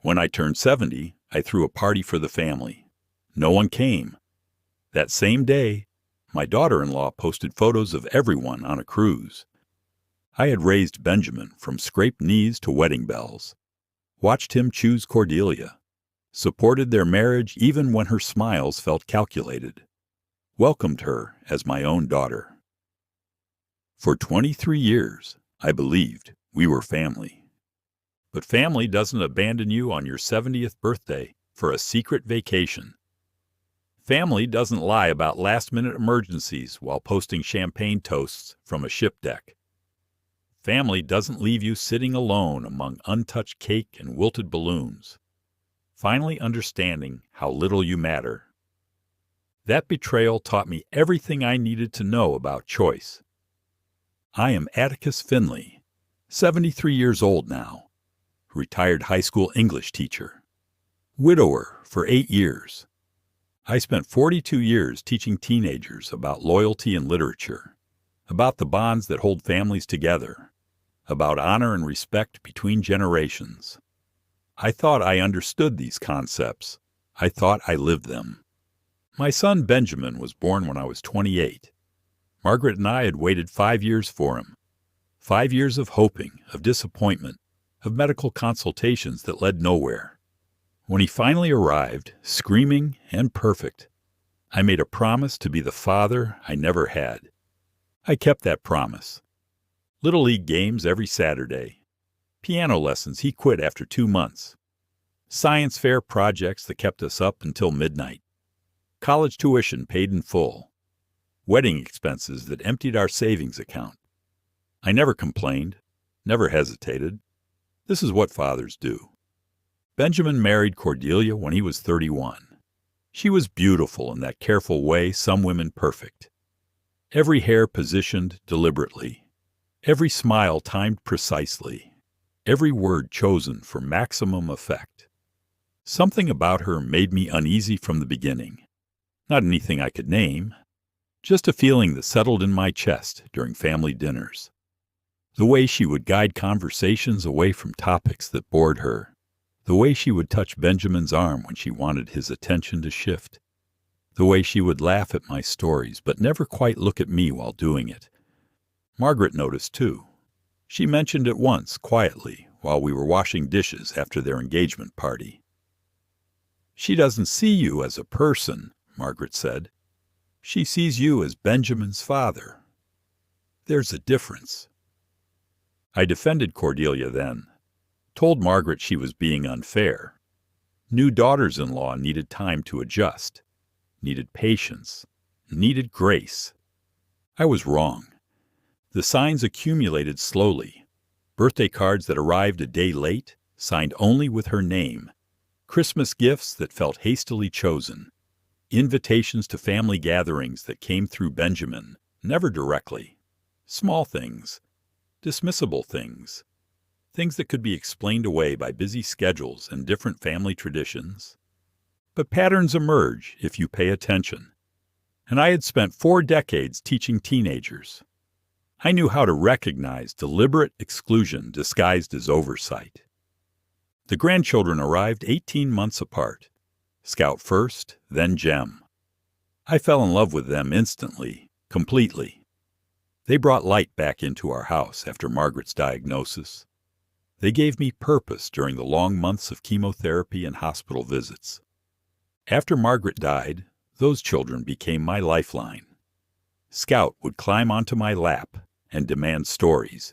When I turned 70, I threw a party for the family. No one came. That same day, my daughter-in-law posted photos of everyone on a cruise. I had raised Benjamin from scraped knees to wedding bells, watched him choose Cordelia, supported their marriage even when her smiles felt calculated, welcomed her as my own daughter. For 23 years, I believed we were family. But family doesn't abandon you on your 70th birthday for a secret vacation. Family doesn't lie about last-minute emergencies while posting champagne toasts from a ship deck. Family doesn't leave you sitting alone among untouched cake and wilted balloons, finally understanding how little you matter. That betrayal taught me everything I needed to know about choice. I am Atticus Finley, 73 years old now, retired high school English teacher, widower for 8 years. I spent 42 years teaching teenagers about loyalty and literature, about the bonds that hold families together, about honor and respect between generations. I thought I understood these concepts. I thought I lived them. My son Benjamin was born when I was 28. Margaret and I had waited 5 years for him. 5 years of hoping, of disappointment, of medical consultations that led nowhere. When he finally arrived, screaming and perfect, I made a promise to be the father I never had. I kept that promise. Little League games every Saturday. Piano lessons he quit after 2 months. Science fair projects that kept us up until midnight. College tuition paid in full. Wedding expenses that emptied our savings account. I never complained, never hesitated. This is what fathers do. Benjamin married Cordelia when he was 31. She was beautiful in that careful way some women perfect. Every hair positioned deliberately. Every smile timed precisely. Every word chosen for maximum effect. Something about her made me uneasy from the beginning. Not anything I could name. Just a feeling that settled in my chest during family dinners. The way she would guide conversations away from topics that bored her. The way she would touch Benjamin's arm when she wanted his attention to shift. The way she would laugh at my stories but never quite look at me while doing it. Margaret noticed too. She mentioned it once, quietly, while we were washing dishes after their engagement party. "She doesn't see you as a person," Margaret said. "She sees you as Benjamin's father. There's a difference." I defended Cordelia then. Told Margaret she was being unfair. New daughters-in-law needed time to adjust, needed patience, needed grace. I was wrong. The signs accumulated slowly. Birthday cards that arrived a day late, signed only with her name. Christmas gifts that felt hastily chosen. Invitations to family gatherings that came through Benjamin, never directly. Small things, dismissible things. Things that could be explained away by busy schedules and different family traditions. But patterns emerge if you pay attention. And I had spent 4 decades teaching teenagers. I knew how to recognize deliberate exclusion disguised as oversight. The grandchildren arrived 18 months apart. Scout first, then Jem. I fell in love with them instantly, completely. They brought light back into our house after Margaret's diagnosis. They gave me purpose during the long months of chemotherapy and hospital visits. After Margaret died, those children became my lifeline. Scout would climb onto my lap and demand stories.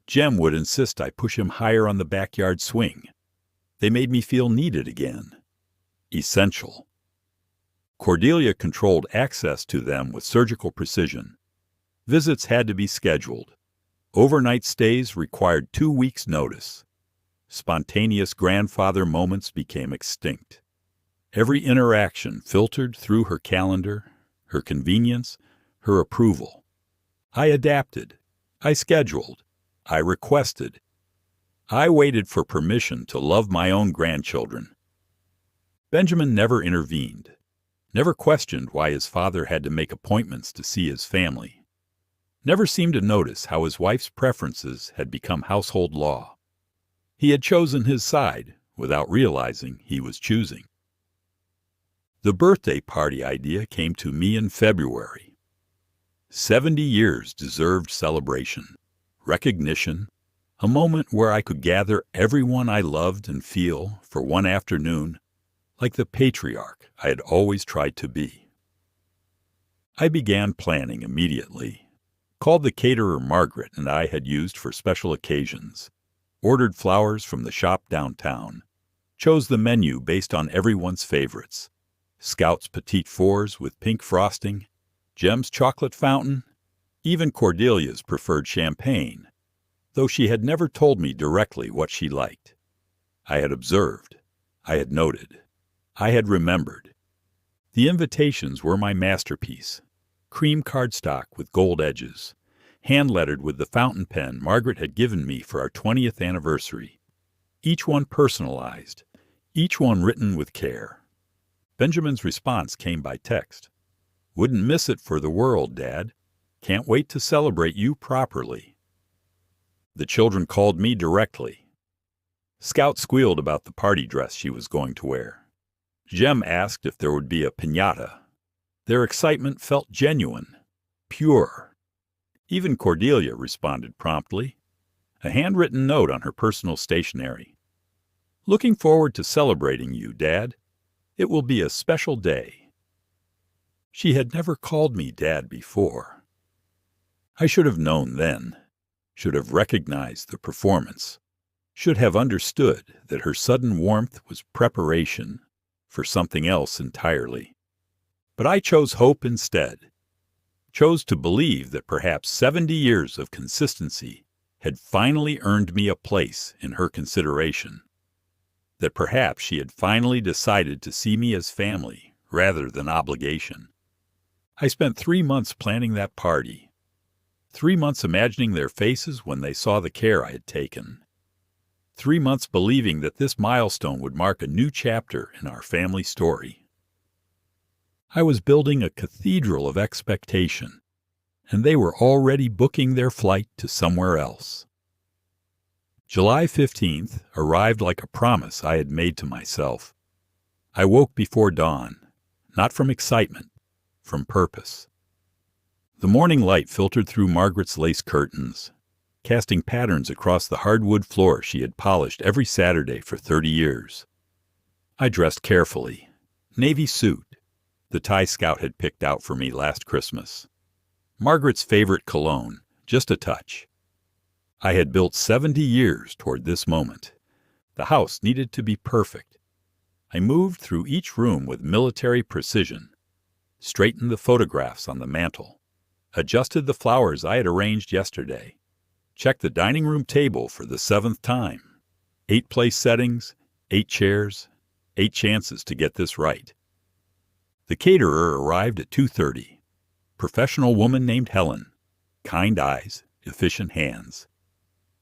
Jem would insist I push him higher on the backyard swing. They made me feel needed again. Essential. Cordelia controlled access to them with surgical precision. Visits had to be scheduled. Overnight stays required 2 weeks' notice. Spontaneous grandfather moments became extinct. Every interaction filtered through her calendar, her convenience, her approval. I adapted. I scheduled. I requested. I waited for permission to love my own grandchildren. Benjamin never intervened, never questioned why his father had to make appointments to see his family, never seemed to notice how his wife's preferences had become household law. He had chosen his side, without realizing he was choosing. The birthday party idea came to me in February. 70 years deserved celebration, recognition, a moment where I could gather everyone I loved and feel for one afternoon like the patriarch I had always tried to be. I began planning immediately, called the caterer Margaret and I had used for special occasions, ordered flowers from the shop downtown, chose the menu based on everyone's favorites, Scout's Petite Fours with pink frosting, Jem's chocolate fountain, even Cordelia's preferred champagne, though she had never told me directly what she liked. I had observed, I had noted, I had remembered. The invitations were my masterpiece, cream cardstock with gold edges, hand-lettered with the fountain pen Margaret had given me for our 20th anniversary, each one personalized, each one written with care. Benjamin's response came by text. "Wouldn't miss it for the world, Dad. Can't wait to celebrate you properly." The children called me directly. Scout squealed about the party dress she was going to wear. Jem asked if there would be a piñata. Their excitement felt genuine, pure. Even Cordelia responded promptly, a handwritten note on her personal stationery. "Looking forward to celebrating you, Dad. It will be a special day." She had never called me Dad before. I should have known then, should have recognized the performance, should have understood that her sudden warmth was preparation for something else entirely. But I chose hope instead, chose to believe that perhaps 70 years of consistency had finally earned me a place in her consideration, that perhaps she had finally decided to see me as family rather than obligation. I spent 3 months planning that party, 3 months imagining their faces when they saw the care I had taken, 3 months believing that this milestone would mark a new chapter in our family story. I was building a cathedral of expectation, and they were already booking their flight to somewhere else. July 15th arrived like a promise I had made to myself. I woke before dawn, not from excitement, from purpose. The morning light filtered through Margaret's lace curtains, casting patterns across the hardwood floor she had polished every Saturday for 30 years. I dressed carefully, navy suit, the tie Scout had picked out for me last Christmas. Margaret's favorite cologne, just a touch. I had built 70 years toward this moment. The house needed to be perfect. I moved through each room with military precision, straightened the photographs on the mantel, adjusted the flowers I had arranged yesterday, checked the dining room table for the 7th time. 8 place settings, 8 chairs, 8 chances to get this right. The caterer arrived at 2:30. Professional woman named Helen. Kind eyes, efficient hands.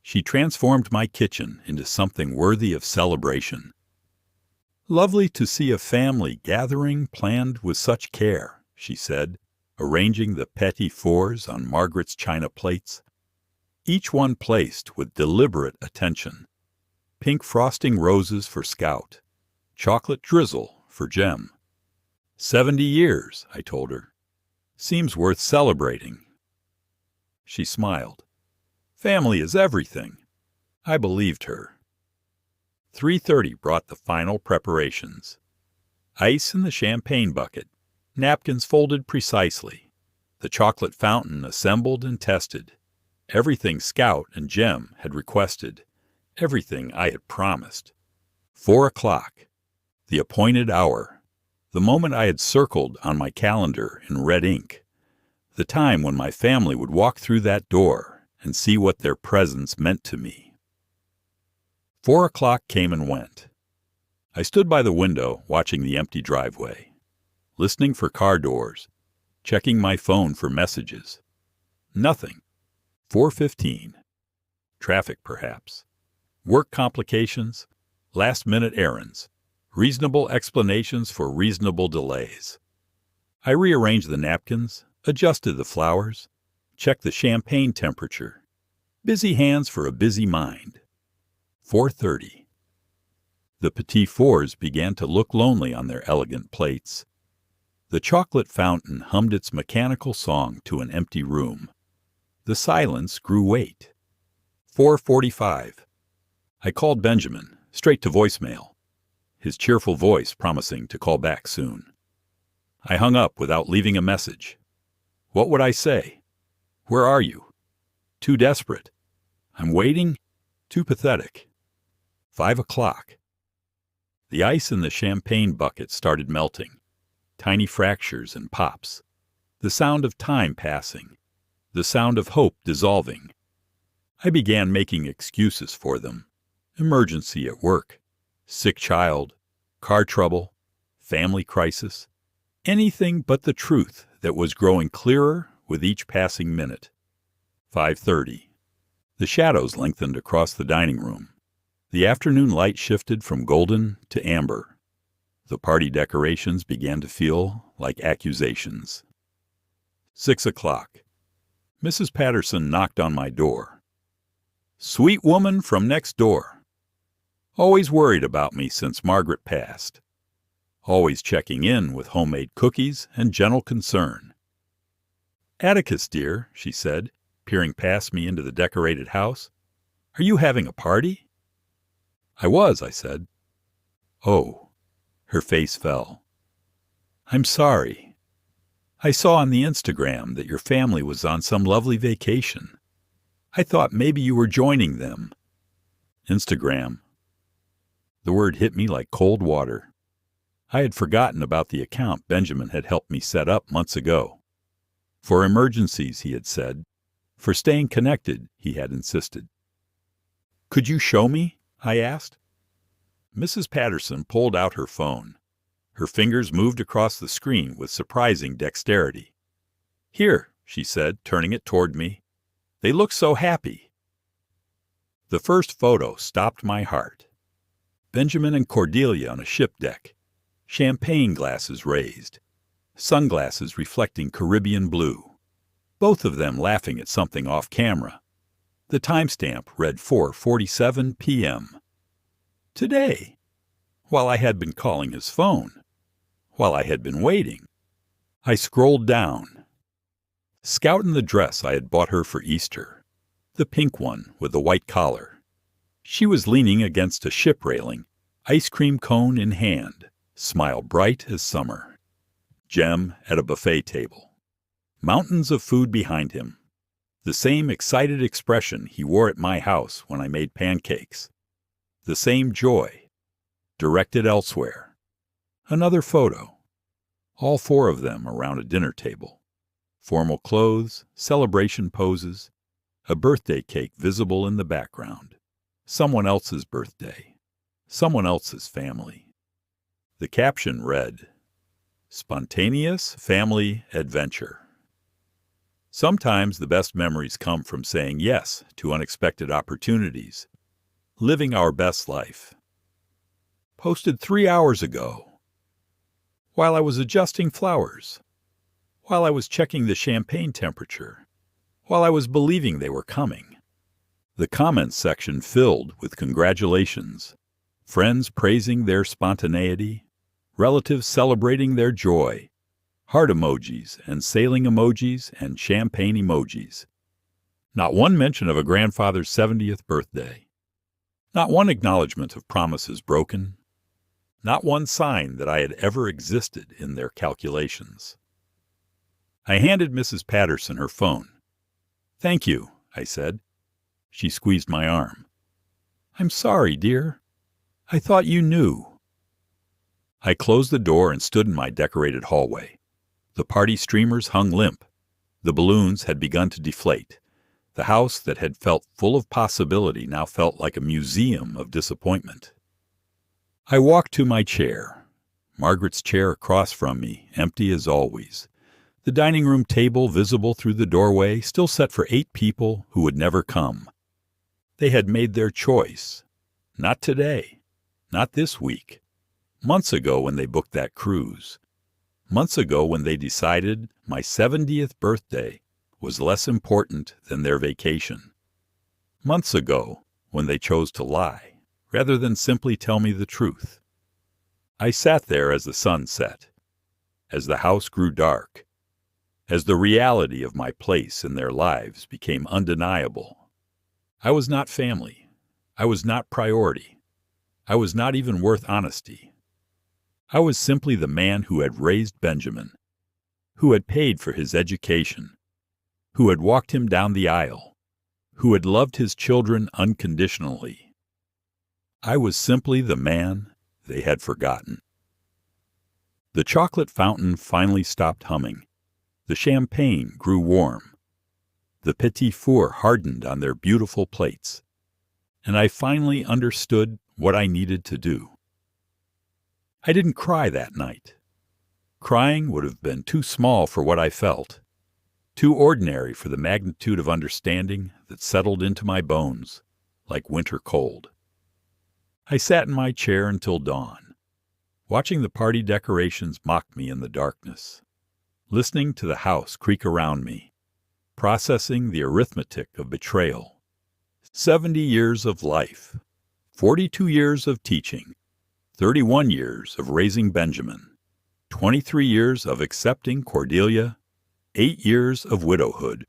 She transformed my kitchen into something worthy of celebration. "Lovely to see a family gathering planned with such care," she said, arranging the petits fours on Margaret's china plates, each one placed with deliberate attention. Pink frosting roses for Scout, chocolate drizzle for Jem. 70 years, I told her. Seems worth celebrating. She smiled. Family is everything. I believed her. 3:30 brought the final preparations. Ice in the champagne bucket, napkins folded precisely, the chocolate fountain assembled and tested, everything Scout and Jem had requested, everything I had promised. 4 o'clock, the appointed hour. The moment I had circled on my calendar in red ink, the time when my family would walk through that door and see what their presence meant to me. 4 o'clock came and went. I stood by the window watching the empty driveway, listening for car doors, checking my phone for messages. Nothing. 4:15. Traffic, perhaps. Work complications, last-minute errands. Reasonable explanations for reasonable delays. I rearranged the napkins, adjusted the flowers, checked the champagne temperature. Busy hands for a busy mind. 4:30. The petit fours began to look lonely on their elegant plates. The chocolate fountain hummed its mechanical song to an empty room. The silence grew weight. 4:45. I called Benjamin, straight to voicemail, his cheerful voice promising to call back soon. I hung up without leaving a message. What would I say? Where are you? Too desperate. I'm waiting? Too pathetic. 5 o'clock. The ice in the champagne bucket started melting. Tiny fractures and pops. The sound of time passing. The sound of hope dissolving. I began making excuses for them. Emergency at work. Sick child. Car trouble. Family crisis. Anything but the truth that was growing clearer with each passing minute. 5:30. The shadows lengthened across the dining room. The afternoon light shifted from golden to amber. The party decorations began to feel like accusations. 6 o'clock. Mrs. Patterson knocked on my door. Sweet woman from next door. Always worried about me since Margaret passed. Always checking in with homemade cookies and gentle concern. Atticus, dear, she said, peering past me into the decorated house. Are you having a party? I was, I said. Oh, her face fell. I'm sorry. I saw on the Instagram that your family was on some lovely vacation. I thought maybe you were joining them. Instagram. The word hit me like cold water. I had forgotten about the account Benjamin had helped me set up months ago. For emergencies, he had said. For staying connected, he had insisted. Could you show me? I asked. Mrs. Patterson pulled out her phone. Her fingers moved across the screen with surprising dexterity. Here, she said, turning it toward me. They look so happy. The first photo stopped my heart. Benjamin and Cordelia on a ship deck. Champagne glasses raised. Sunglasses reflecting Caribbean blue. Both of them laughing at something off camera. The timestamp read 4:47 p.m. Today, while I had been calling his phone, while I had been waiting, I scrolled down. Scout in the dress I had bought her for Easter, the pink one with the white collar. She was leaning against a ship railing, ice cream cone in hand, smile bright as summer. Jem at a buffet table. Mountains of food behind him. The same excited expression he wore at my house when I made pancakes. The same joy, directed elsewhere. Another photo. All four of them around a dinner table. Formal clothes, celebration poses, a birthday cake visible in the background. Someone else's birthday. Someone else's family. The caption read, Spontaneous Family Adventure. Sometimes the best memories come from saying yes to unexpected opportunities. Living our best life. Posted 3 hours ago. While I was adjusting flowers. While I was checking the champagne temperature. While I was believing they were coming. The comments section filled with congratulations. Friends praising their spontaneity. Relatives celebrating their joy. Heart emojis and sailing emojis and champagne emojis. Not one mention of a grandfather's 70th birthday. Not one acknowledgement of promises broken. Not one sign that I had ever existed in their calculations. I handed Mrs. Patterson her phone. Thank you, I said. She squeezed my arm. I'm sorry, dear. I thought you knew. I closed the door and stood in my decorated hallway. The party streamers hung limp. The balloons had begun to deflate. The house that had felt full of possibility now felt like a museum of disappointment. I walked to my chair. Margaret's chair across from me, empty as always. The dining room table visible through the doorway, still set for 8 people who would never come. They had made their choice. Not today. Not this week. Months ago when they booked that cruise. Months ago when they decided my 70th birthday was less important than their vacation. Months ago when they chose to lie, rather than simply tell me the truth. I sat there as the sun set, as the house grew dark, as the reality of my place in their lives became undeniable. I was not family. I was not priority. I was not even worth honesty. I was simply the man who had raised Benjamin, who had paid for his education, who had walked him down the aisle, who had loved his children unconditionally. I was simply the man they had forgotten. The chocolate fountain finally stopped humming. The champagne grew warm. The petit fours hardened on their beautiful plates. And I finally understood what I needed to do. I didn't cry that night. Crying would have been too small for what I felt, too ordinary for the magnitude of understanding that settled into my bones like winter cold. I sat in my chair until dawn, watching the party decorations mock me in the darkness, listening to the house creak around me, processing the arithmetic of betrayal. 70 years of life, 42 years of teaching, 31 years of raising Benjamin, 23 years of accepting Cordelia, 8 years of widowhood,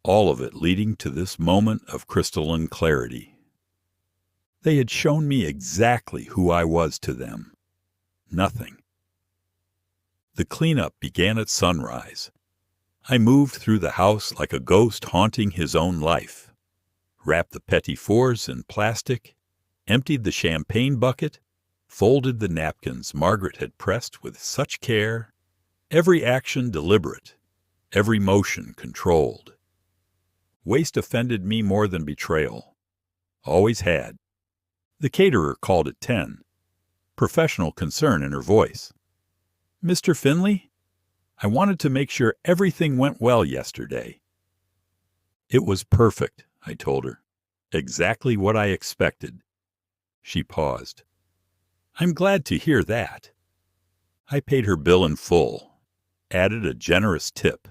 all of it leading to this moment of crystalline clarity. They had shown me exactly who I was to them. Nothing. The cleanup began at sunrise. I moved through the house like a ghost haunting his own life, wrapped the petit fours in plastic, emptied the champagne bucket, folded the napkins Margaret had pressed with such care, every action deliberate, every motion controlled. Waste offended me more than betrayal. Always had. The caterer called at 10, professional concern in her voice. "Mr. Finley, I wanted to make sure everything went well yesterday." "It was perfect," I told her. "Exactly what I expected." She paused. "I'm glad to hear that." I paid her bill in full, added a generous tip.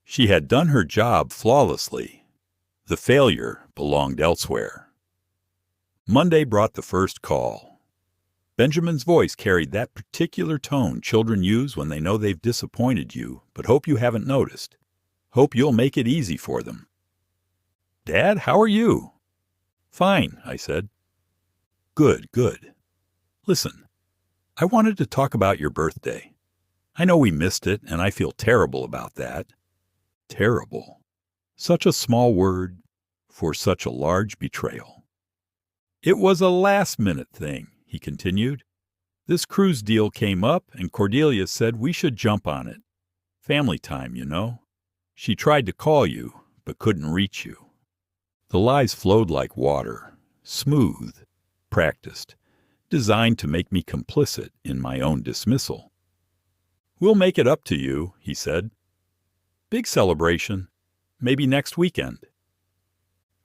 She had done her job flawlessly. The failure belonged elsewhere. Monday brought the first call. Benjamin's voice carried that particular tone children use when they know they've disappointed you, but hope you haven't noticed. Hope you'll make it easy for them. "Dad, how are you?" "Fine," I said. "Good, good. Listen, I wanted to talk about your birthday. I know we missed it, and I feel terrible about that." Terrible. Such a small word for such a large betrayal. "It was a last-minute thing," he continued. "This cruise deal came up, and Cordelia said we should jump on it. Family time, you know. She tried to call you, but couldn't reach you." The lies flowed like water, smooth, practiced, designed to make me complicit in my own dismissal. "We'll make it up to you," he said. "Big celebration. Maybe next weekend."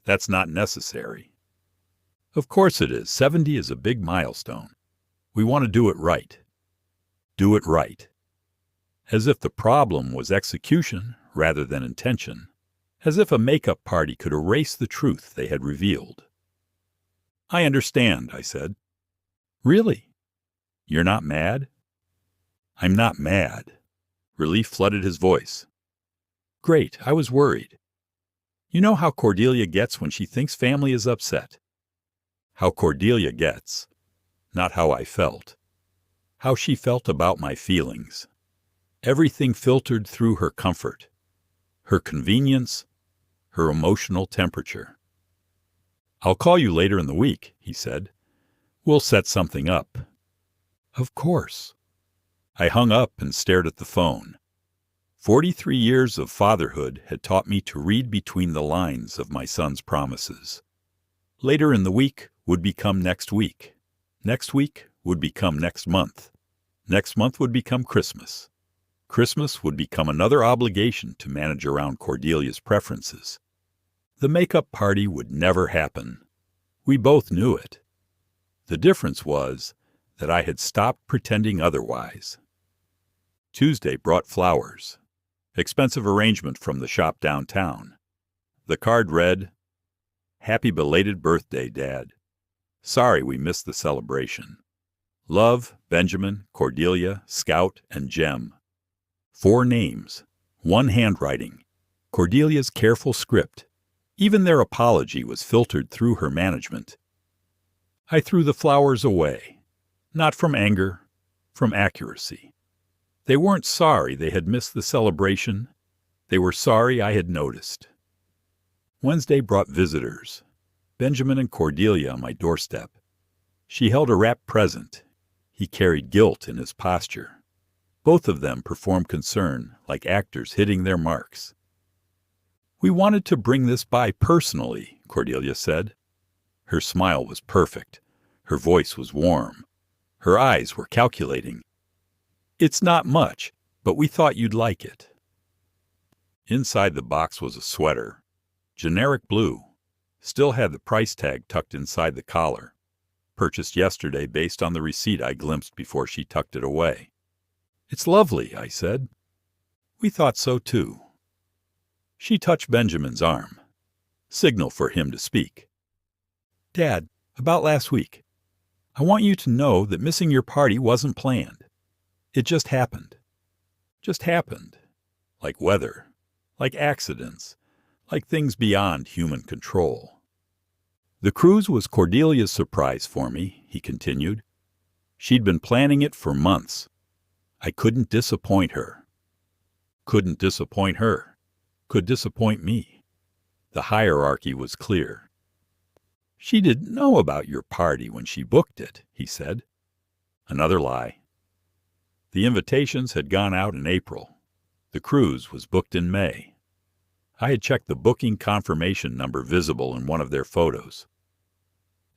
"That's not necessary." "Of course it is. 70 is a big milestone. We want to do it right." Do it right. As if the problem was execution rather than intention. As if a makeup party could erase the truth they had revealed. "I understand," I said. "Really? You're not mad?" "I'm not mad." Relief flooded his voice. "Great, I was worried. You know how Cordelia gets when she thinks family is upset. How Cordelia gets, not how I felt. How she felt about my feelings. Everything filtered through her comfort, her convenience, her emotional temperature. "I'll call you later in the week," he said. "We'll set something up." "Of course." I hung up and stared at the phone. 43 years of fatherhood had taught me to read between the lines of my son's promises. Later in the week would become next week. Next week would become next month. Next month would become Christmas. Christmas would become another obligation to manage around Cordelia's preferences. The makeup party would never happen. We both knew it. The difference was that I had stopped pretending otherwise. Tuesday brought flowers. Expensive arrangement from the shop downtown. The card read, "Happy belated birthday, Dad. Sorry we missed the celebration. Love, Benjamin, Cordelia, Scout, and Jem. 4 names, 1 handwriting, Cordelia's careful script. Even their apology was filtered through her management. I threw the flowers away, not from anger, from accuracy. They weren't sorry they had missed the celebration. They were sorry I had noticed. Wednesday brought visitors, Benjamin and Cordelia on my doorstep. She held a wrapped present. He carried guilt in his posture. Both of them performed concern like actors hitting their marks. We wanted to bring this by personally, Cordelia said. Her smile was perfect. Her voice was warm. Her eyes were calculating. It's not much, but we thought you'd like it. Inside the box was a sweater. Generic blue. Still had the price tag tucked inside the collar. Purchased yesterday based on the receipt I glimpsed before she tucked it away. It's lovely, I said. We thought so too. She touched Benjamin's arm. Signal for him to speak. Dad, about last week. I want you to know that missing your party wasn't planned. It just happened. Just happened. Like weather. Like accidents. Like things beyond human control. The cruise was Cordelia's surprise for me, he continued. She'd been planning it for months. I couldn't disappoint her. Couldn't disappoint her. Could disappoint me. The hierarchy was clear. She didn't know about your party when she booked it, he said. Another lie. The invitations had gone out in April. The cruise was booked in May. I had checked the booking confirmation number visible in one of their photos.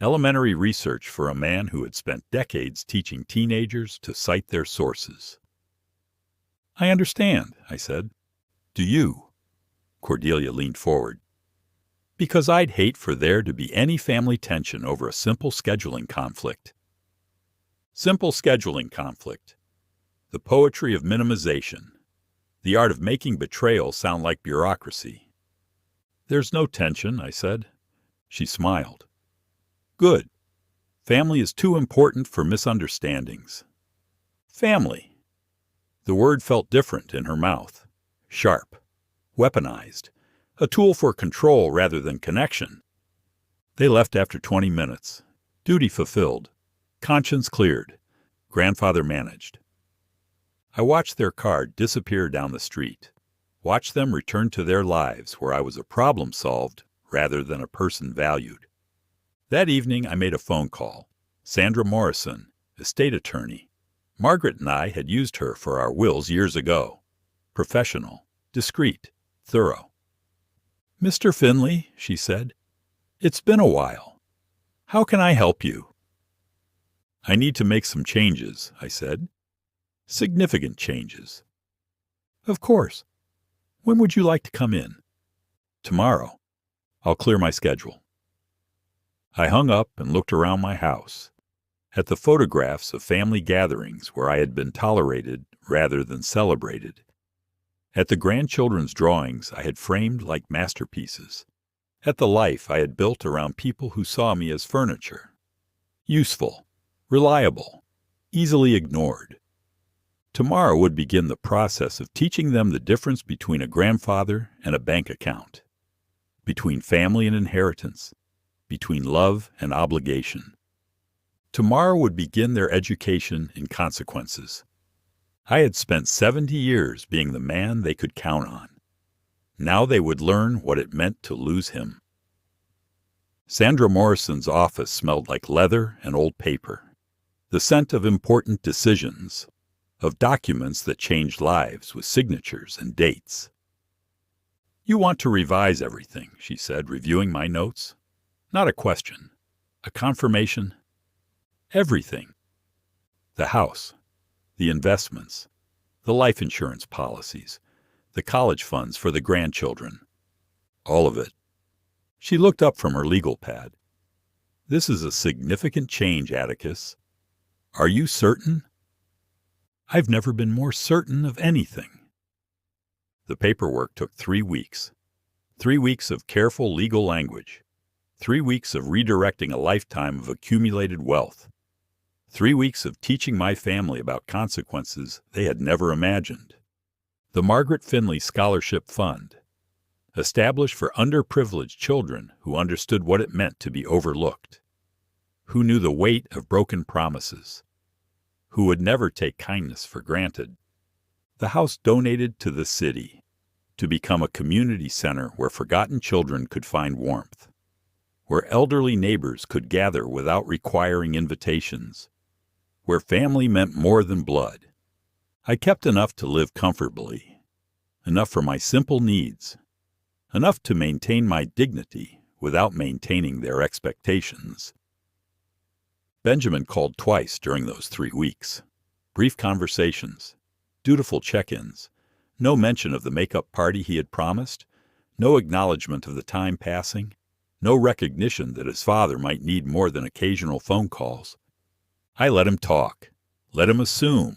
Elementary research for a man who had spent decades teaching teenagers to cite their sources. I understand, I said. Do you? Cordelia leaned forward. Because I'd hate for there to be any family tension over a simple scheduling conflict. Simple scheduling conflict. The poetry of minimization. The art of making betrayal sound like bureaucracy. There's no tension, I said. She smiled. Good. Family is too important for misunderstandings. Family. The word felt different in her mouth. Sharp. Weaponized. A tool for control rather than connection. They left after 20 minutes. Duty fulfilled. Conscience cleared. Grandfather managed. I watched their car disappear down the street. Watched them return to their lives where I was a problem solved rather than a person valued. That evening I made a phone call. Sandra Morrison, estate attorney. Margaret and I had used her for our wills years ago. Professional, discreet, thorough. Mr. Finley, she said, it's been a while. How can I help you? I need to make some changes, I said. Significant changes. Of course. When would you like to come in? Tomorrow. I'll clear my schedule. I hung up and looked around my house, at the photographs of family gatherings where I had been tolerated rather than celebrated, at the grandchildren's drawings I had framed like masterpieces, at the life I had built around people who saw me as furniture, useful, reliable, easily ignored. Tomorrow would begin the process of teaching them the difference between a grandfather and a bank account, between family and inheritance, between love and obligation. Tomorrow would begin their education in consequences. I had spent 70 years being the man they could count on. Now they would learn what it meant to lose him. Sandra Morrison's office smelled like leather and old paper, the scent of important decisions, of documents that changed lives with signatures and dates. You want to revise everything, she said, reviewing my notes. Not a question, a confirmation. Everything. The house, the investments, the life insurance policies, the college funds for the grandchildren. All of it. She looked up from her legal pad. This is a significant change, Atticus. Are you certain? I've never been more certain of anything. The paperwork took 3 weeks. 3 weeks of careful legal language. 3 weeks of redirecting a lifetime of accumulated wealth. 3 weeks of teaching my family about consequences they had never imagined. The Margaret Finley Scholarship Fund, established for underprivileged children who understood what it meant to be overlooked, who knew the weight of broken promises, who would never take kindness for granted. The house donated to the city to become a community center where forgotten children could find warmth, where elderly neighbors could gather without requiring invitations, where family meant more than blood. I kept enough to live comfortably, enough for my simple needs, enough to maintain my dignity without maintaining their expectations. Benjamin called twice during those 3 weeks. Brief conversations, dutiful check-ins, no mention of the make-up party he had promised, no acknowledgement of the time passing, no recognition that his father might need more than occasional phone calls. I let him talk, let him assume,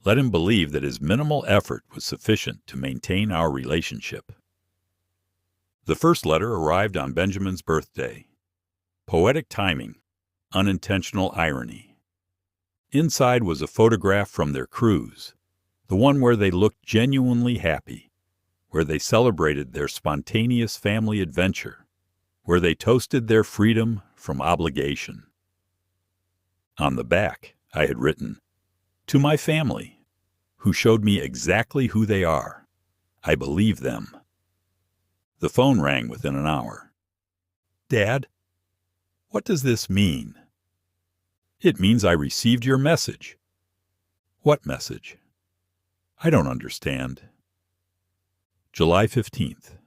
let him believe that his minimal effort was sufficient to maintain our relationship. The first letter arrived on Benjamin's birthday. Poetic timing, unintentional irony. Inside was a photograph from their cruise, the one where they looked genuinely happy, where they celebrated their spontaneous family adventure, where they toasted their freedom from obligation. On the back, I had written, "To my family, who showed me exactly who they are. I believe them." The phone rang within an hour. "Dad, what does this mean?" "It means I received your message." "What message?" "I don't understand." July 15th.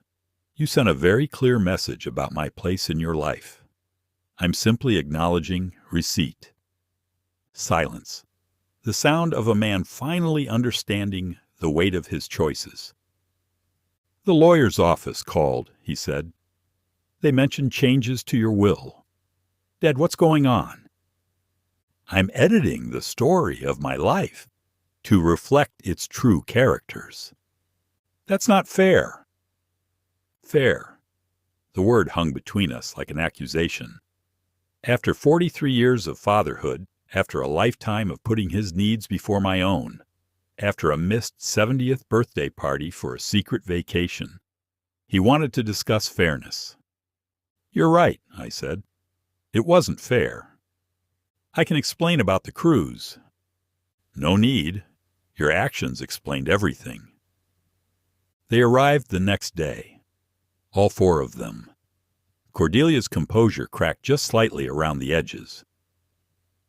You sent a very clear message about my place in your life. I'm simply acknowledging receipt. Silence. The sound of a man finally understanding the weight of his choices. "The lawyer's office called," he said. "They mentioned changes to your will." "Dad, what's going on?" "I'm editing the story of my life to reflect its true characters." "That's not fair." "Fair." The word hung between us like an accusation. After 43 years of fatherhood, after a lifetime of putting his needs before my own, after a missed 70th birthday party for a secret vacation, he wanted to discuss fairness. "You're right," I said. "It wasn't fair. I can explain about the cruise." "No need. Your actions explained everything." They arrived the next day. All 4 of them. Cordelia's composure cracked just slightly around the edges.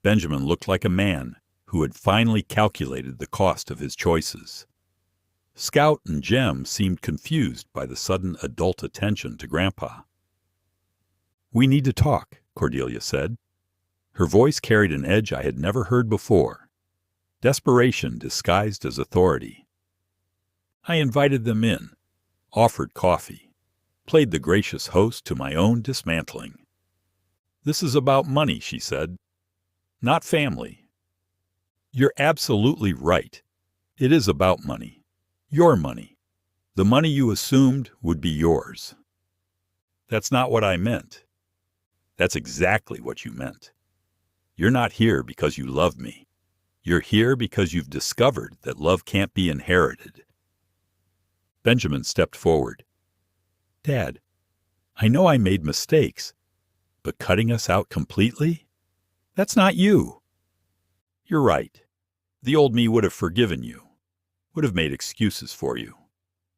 Benjamin looked like a man who had finally calculated the cost of his choices. Scout and Jem seemed confused by the sudden adult attention to Grandpa. "We need to talk," Cordelia said. Her voice carried an edge I had never heard before. Desperation disguised as authority. I invited them in, offered coffee, played the gracious host to my own dismantling. "This is about money," she said, "not family." "You're absolutely right. It is about money. Your money. The money you assumed would be yours." "That's not what I meant." "That's exactly what you meant. You're not here because you love me. You're here because you've discovered that love can't be inherited." Benjamin stepped forward. "Dad, I know I made mistakes, but cutting us out completely? That's not you." "You're right. The old me would have forgiven you, would have made excuses for you,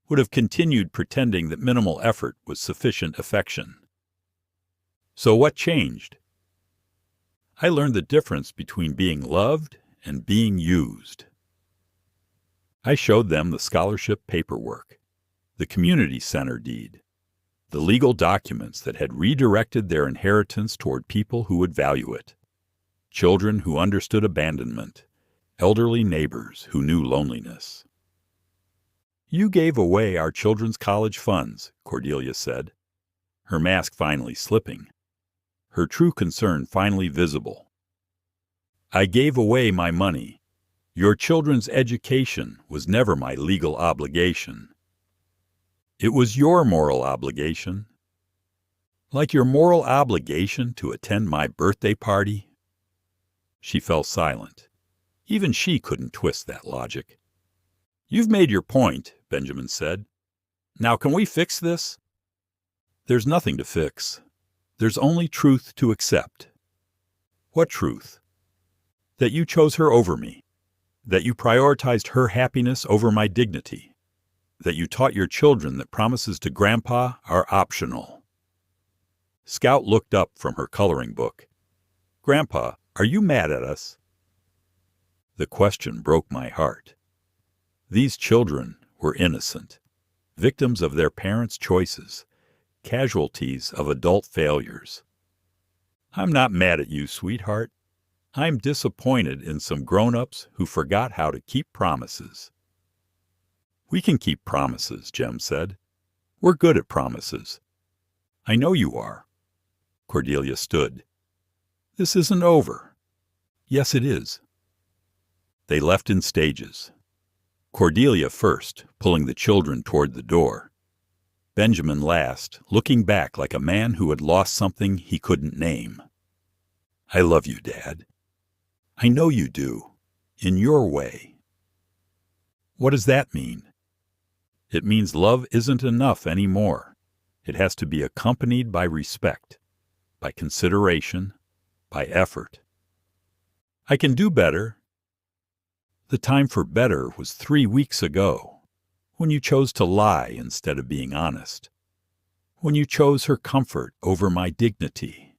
would have continued pretending that minimal effort was sufficient affection." "So what changed?" "I learned the difference between being loved and being used." I showed them the scholarship paperwork, the community center deed, the legal documents that had redirected their inheritance toward people who would value it, children who understood abandonment, elderly neighbors who knew loneliness. "You gave away our children's college funds," Cordelia said, her mask finally slipping, her true concern finally visible. "I gave away my money. Your children's education was never my legal obligation. It was your moral obligation." Like your moral obligation to attend my birthday party? She fell silent. Even she couldn't twist that logic. You've made your point, Benjamin said. Now can we fix this? There's nothing to fix. There's only truth to accept. What truth? That you chose her over me. That you prioritized her happiness over my dignity. That you taught your children that promises to Grandpa are optional. Scout looked up from her coloring book. Grandpa, are you mad at us? The question broke my heart. These children were innocent, victims of their parents' choices, casualties of adult failures. I'm not mad at you, sweetheart. I'm disappointed in some grown-ups who forgot how to keep promises. We can keep promises, Jem said. We're good at promises. I know you are. Cordelia stood. This isn't over. Yes, it is. They left in stages. Cordelia first, pulling the children toward the door. Benjamin last, looking back like a man who had lost something he couldn't name. I love you, Dad. I know you do. In your way. What does that mean? It means love isn't enough anymore. It has to be accompanied by respect, by consideration, by effort. I can do better. The time for better was 3 weeks ago, when you chose to lie instead of being honest, when you chose her comfort over my dignity.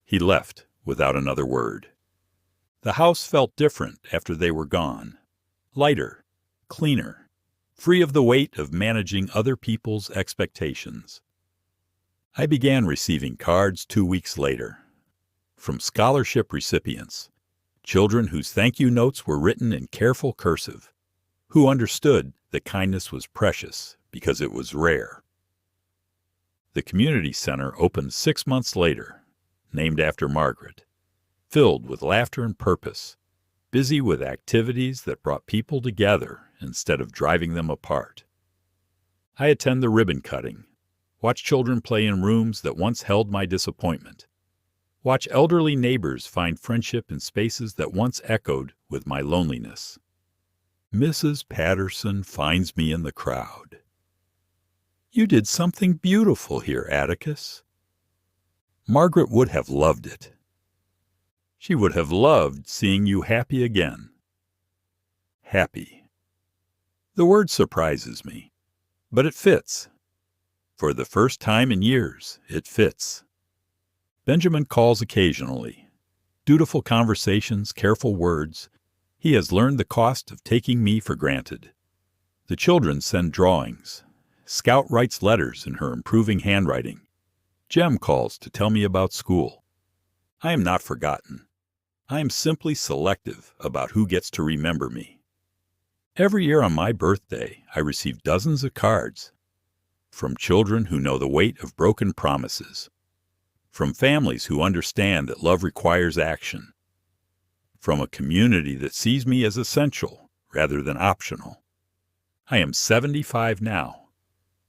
He left without another word. The house felt different after they were gone, lighter, cleaner, free of the weight of managing other people's expectations. I began receiving cards 2 weeks later, from scholarship recipients, children whose thank you notes were written in careful cursive, who understood that kindness was precious because it was rare. The community center opened 6 months later, named after Margaret, filled with laughter and purpose, busy with activities that brought people together instead of driving them apart. I attend the ribbon cutting, watch children play in rooms that once held my disappointment, watch elderly neighbors find friendship in spaces that once echoed with my loneliness. Mrs. Patterson finds me in the crowd. You did something beautiful here, Atticus. Margaret would have loved it. She would have loved seeing you happy again. Happy. The word surprises me, but it fits. For the first time in years, it fits. Benjamin calls occasionally. Dutiful conversations, careful words. He has learned the cost of taking me for granted. The children send drawings. Scout writes letters in her improving handwriting. Jem calls to tell me about school. I am not forgotten. I am simply selective about who gets to remember me. Every year on my birthday, I receive dozens of cards. From children who know the weight of broken promises. From families who understand that love requires action. From a community that sees me as essential rather than optional. I am 75 now.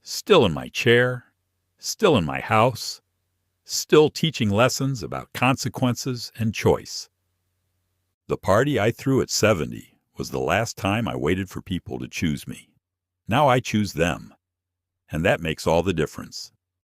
Still in my chair. Still in my house. Still teaching lessons about consequences and choice. The party I threw at 70 was the last time I waited for people to choose me. Now I choose them. And that makes all the difference.